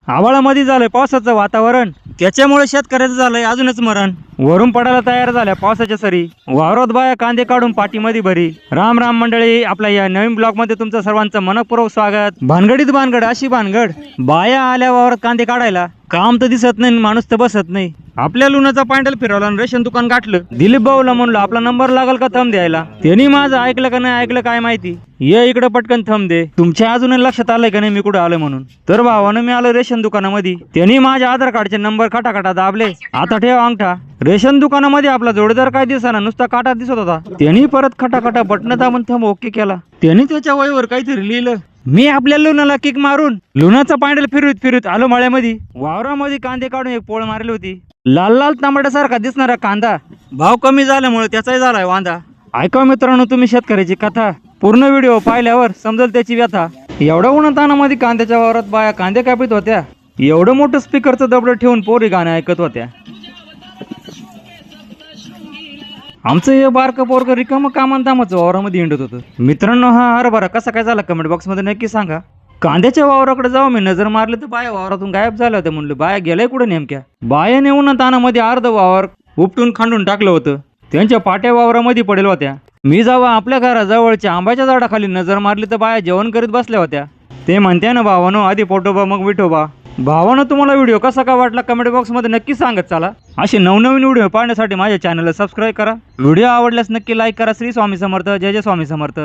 आभाळामध्ये झालंय पावसाचं वातावरण, त्याच्यामुळे शेतकऱ्याचं झालंय अजूनच मरण. वरून पडायला तयार झाल्या पावसाच्या सरी, वावरात बाया कांदे काढून पाठीमध्ये भरी. राम राम मंडळी, आपल्या या नवीन ब्लॉग मध्ये तुमचं सर्वांचं मनपूर्वक स्वागत. भानगडीत भानगड अशी भानगड, बाया आल्या वावरात कांदे काढायला. काम तर दिसत नाही, माणूस तर बसत नाही. आपल्या लुणाचा पांडल फिरवला आणि रेशन दुकान गाठलं. दिलीप भाऊला म्हणलं आपला नंबर लागल का थंब द्यायला. त्यांनी माझं ऐकलं का नाही ऐकलं काय माहिती. ये इकडे पटकन थंब दे. तुमच्या अजून लक्षात आलंय का नाही मी कुठे आलोय म्हणून. तर भावानं मी आलो रेशन दुकानामध्ये. त्यांनी माझ्या आधार कार्डचे नंबर खटाखटा दाबले. आता ठेव अंगठा. रेशन दुकानामध्ये आपला जोडीदार काय दिसना, नुसता काटा दिसत होता. त्यांनी परत खटाखटा बटन दाबून थंब ओके केला. त्यांनी त्याच्या वहीवर काहीतरी लिहिलं. मी आपल्या लुणाला किक मारून लुणाचा पांडल फिरवीत फिरवीत आलो मळ्यामध्ये. वावरामध्ये कांदे काढून एक पोळ मारली होती. लाल लाल तांबड्यासारखा दिसणारा कांदा भाव कमी झाल्यामुळे त्याचाही झालाय वांदा. ऐका मित्रांनो तुम्ही शेतकऱ्याची कथा. पूर्ण व्हिडिओ पाहिल्यावर समजेल त्याची व्यथा. एवढ्या उन्हातानामध्ये कांद्याच्या वावरात बाया कांदे कापीत होत्या. एवढं मोठं स्पीकरचं दबडं ठेवून पोरी गाणं ऐकत होत्या. आमचं हे बारकं पोरकं रिकामं कामांतामाचं वावरामध्ये हिंडत होतं. मित्रांनो हा हरभरा कसा काय झाला कमेंट बॉक्स मध्ये नक्की सांगा. कांद्याच्या वावराकडे जाऊ मी नजर मारली तर बाया वावरातून गायब झाल्या होत्या. म्हणलं बाया गेलाय कुठे नेमक्या. बायाने उन्हातानामध्ये अर्ध वावर उपटून खांडून टाकलं होतं. त्यांच्या पाट्या वावरामध्ये पडेल होत्या. मी जेव्हा आपल्या घराजवळच्या आंब्याच्या झाडाखाली नजर मारली तर बाया जेवण करीत बसल्या होत्या. ते म्हणते ना भावानो, आधी पोटोबा मग विठोबा. भावानं तुम्हाला व्हिडिओ कसा का वाटला कमेंट बॉक्स मध्ये नक्की सांगत चला. असे नवनवीन व्हिडिओ पाहण्यासाठी माझ्या चॅनलला सबस्क्राईब करा. व्हिडिओ आवडल्यास नक्की लाईक करा. श्री स्वामी समर्थ. जय जय स्वामी समर्थ.